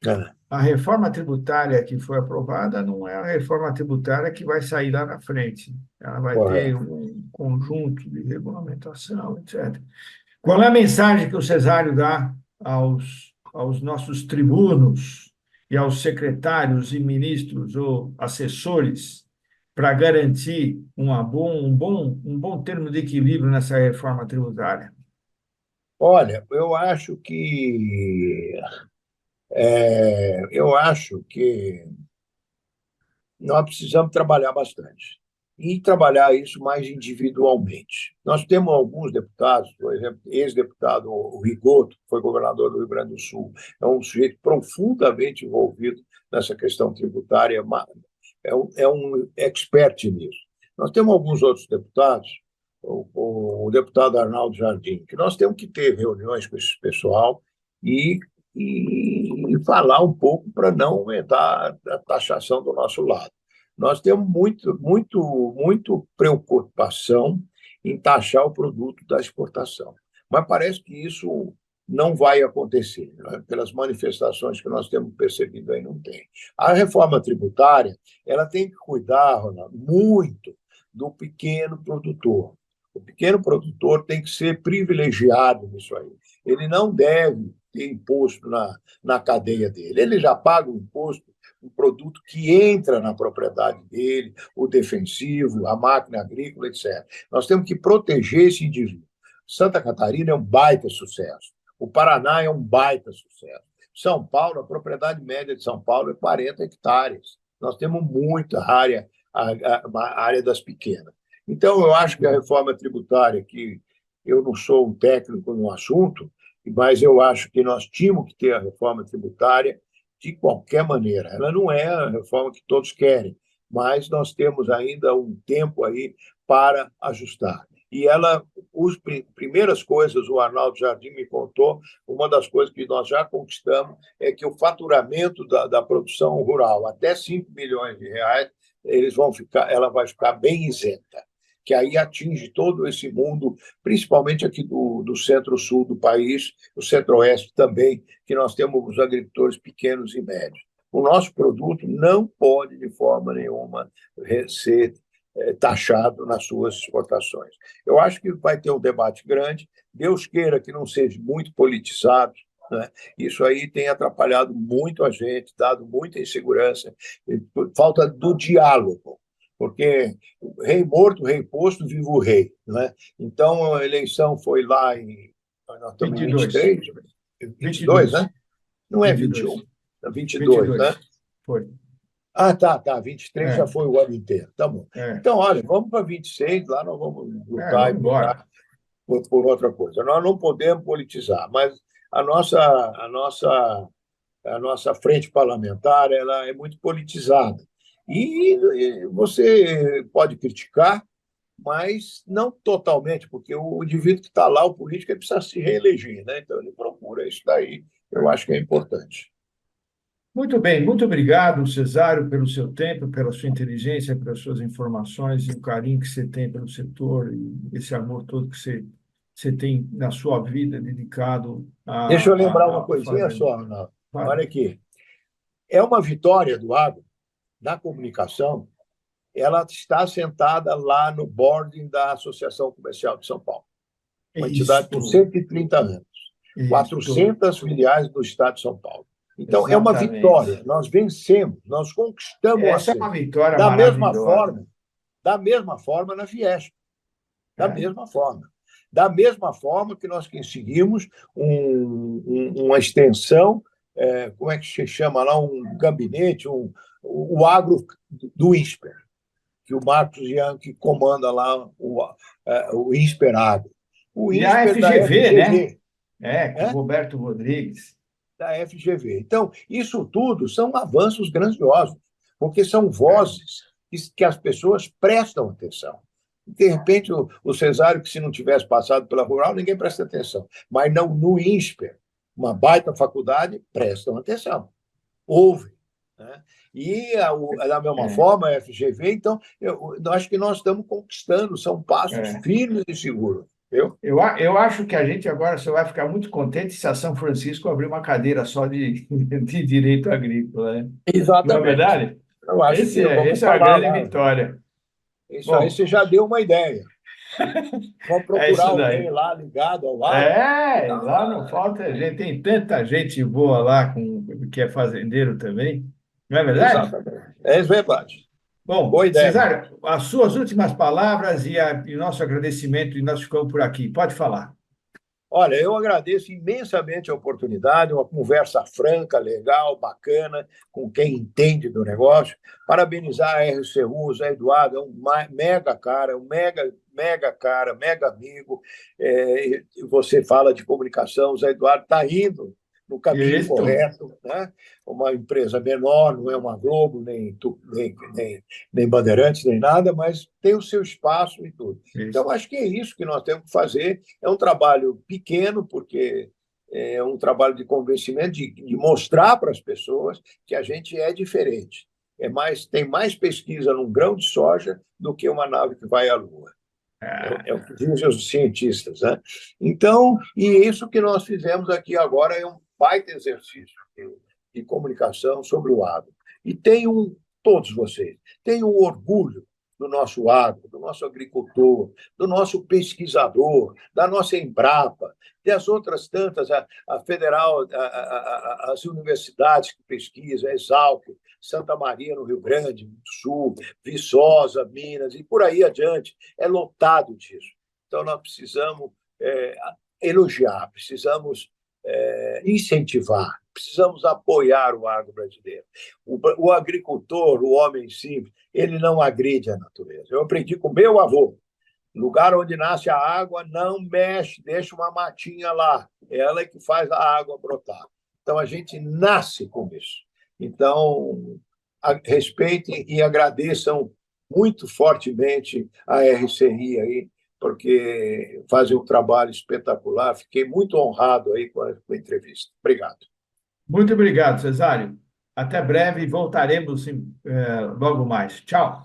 É, A reforma tributária que foi aprovada não é a reforma tributária que vai sair lá na frente. Ela vai ter correto. um conjunto de regulamentação, etc. Qual é a mensagem que o Cesário dá aos nossos tribunos e aos secretários e ministros ou assessores para garantir um bom termo de equilíbrio nessa reforma tributária? Olha, eu acho que nós precisamos trabalhar bastante e trabalhar isso mais individualmente. Nós temos alguns deputados, por exemplo, ex-deputado o Rigoto, que foi governador do Rio Grande do Sul, é um sujeito profundamente envolvido nessa questão tributária, é um expert nisso. Nós temos alguns outros deputados, o deputado Arnaldo Jardim, que nós temos que ter reuniões com esse pessoal e, e falar um pouco para não aumentar a taxação do nosso lado. Nós temos muito preocupação em taxar o produto da exportação, mas parece que isso não vai acontecer, né? Pelas manifestações que nós temos percebido aí, não tem. A reforma tributária, ela tem que cuidar, Ronaldo, muito do pequeno produtor. O pequeno produtor tem que ser privilegiado nisso aí. Ele não deve ter imposto na cadeia dele. Ele já paga o imposto, um produto que entra na propriedade dele, o defensivo, a máquina agrícola, etc. Nós temos que proteger esse indivíduo. Santa Catarina é um baita sucesso. O Paraná é um baita sucesso. São Paulo, a propriedade média de São Paulo é 40 hectares. Nós temos muita área, a área das pequenas. Então, eu acho que a reforma tributária eu não sou um técnico no assunto, mas eu acho que nós tínhamos que ter a reforma tributária de qualquer maneira. Ela não é a reforma que todos querem, mas nós temos ainda um tempo aí para ajustar. E ela, as primeiras coisas, o Arnaldo Jardim me contou, uma das coisas que nós já conquistamos é que o faturamento da produção rural, até 5 milhões de reais, ela vai ficar bem isenta, que aí atinge todo esse mundo, principalmente aqui do centro-sul do país, o centro-oeste também, que nós temos os agricultores pequenos e médios. O nosso produto não pode, de forma nenhuma, ser taxado nas suas exportações. Eu acho que vai ter um debate grande, Deus queira que não seja muito politizado, né? Isso aí tem atrapalhado muito a gente, dado muita insegurança, falta do diálogo, porque rei morto, rei posto, viva o rei, né? Então, a eleição foi lá nós estamos em 22. 23, 22, né? Não é 22. 21, é 22, né? Foi. Ah, tá, 23 já foi o ano inteiro, tá bom. Então, olha, vamos para 26, lá nós vamos lutar e brigar por outra coisa. Nós não podemos politizar, mas a nossa frente parlamentar ela é muito politizada. E você pode criticar, mas não totalmente, porque o indivíduo que está lá, o político, ele precisa se reeleger, né? Então ele procura isso daí, eu acho que é importante. Muito bem, muito obrigado, Cesário, pelo seu tempo, pela sua inteligência, pelas suas informações e o carinho que você tem pelo setor e esse amor todo que você tem na sua vida dedicado Deixa eu lembrar uma ao coisinha fazenda. só, Arnaldo. Olha aqui. É uma vitória do agro, da comunicação, ela está sentada lá no boarding da Associação Comercial de São Paulo. Uma entidade com 130 anos, 400 filiais do Estado de São Paulo. Então, é uma vitória. Nós vencemos, nós conquistamos essa é uma vitória da mesma maravilhosa. mesma forma na Fiesp. Mesma forma. Da mesma forma que nós conseguimos uma extensão, como é que se chama lá, um gabinete, o agro do INSPER, que o Marcos Bianchi comanda lá o INSPER Agro. O E a INSPER da FGV, né? Com o Roberto Rodrigues. Da FGV. Então, isso tudo são avanços grandiosos, porque são vozes que as pessoas prestam atenção. De repente, o Cesário, que se não tivesse passado pela Rural, ninguém presta atenção. Mas não no INSPER, uma baita faculdade, prestam atenção. Ouvem. Né? E, da mesma forma, a FGV, então, eu acho que nós estamos conquistando, são passos firmes e seguros. Eu acho que a gente agora só vai ficar muito contente se a São Francisco abrir uma cadeira só de direito agrícola. Né? Exatamente. Não é verdade? Eu acho esse é a grande vitória. Isso aí você já deu uma ideia. Vamos procurar alguém lá ligado ao agro. Lá não falta gente. Tem tanta gente boa lá que é fazendeiro também. Não é verdade? Exatamente. É verdade. Bom, boa ideia. Cesário, as suas últimas palavras e nosso agradecimento, e nós ficamos por aqui. Pode falar. Olha, eu agradeço imensamente a oportunidade, uma conversa franca, legal, bacana, com quem entende do negócio. Parabenizar a RCU, o Zé Eduardo, é um mega cara, mega amigo. Você fala de comunicação, o Zé Eduardo está indo no caminho correto, né? Uma empresa menor, não é uma Globo, nem Bandeirantes, nem nada, mas tem o seu espaço e tudo. Isso. Então, acho que é isso que nós temos que fazer. É um trabalho pequeno, porque é um trabalho de convencimento, de mostrar para as pessoas que a gente é diferente. Tem mais pesquisa num grão de soja do que uma nave que vai à Lua. É o que dizem os cientistas, né? Então, e isso que nós fizemos aqui agora é um baita exercício de comunicação sobre o agro. E todos vocês, tenham orgulho do nosso agro, do nosso agricultor, do nosso pesquisador, da nossa Embrapa, das outras tantas, a Federal, as universidades que pesquisam, a Exalc, Santa Maria, no Rio Grande do Sul, Viçosa, Minas, e por aí adiante. É lotado disso. Então, nós precisamos elogiar, precisamos incentivar, precisamos apoiar o agro brasileiro. O agricultor, o homem simples, ele não agride a natureza. Eu aprendi com meu avô. Lugar onde nasce a água, não mexe, deixa uma matinha lá. Ela é que faz a água brotar. Então, a gente nasce com isso. Então, respeitem e agradeçam muito fortemente a RCI aí, porque fazem um trabalho espetacular. Fiquei muito honrado aí com a entrevista. Obrigado. Muito obrigado, Cesário. Até breve e voltaremos logo mais. Tchau.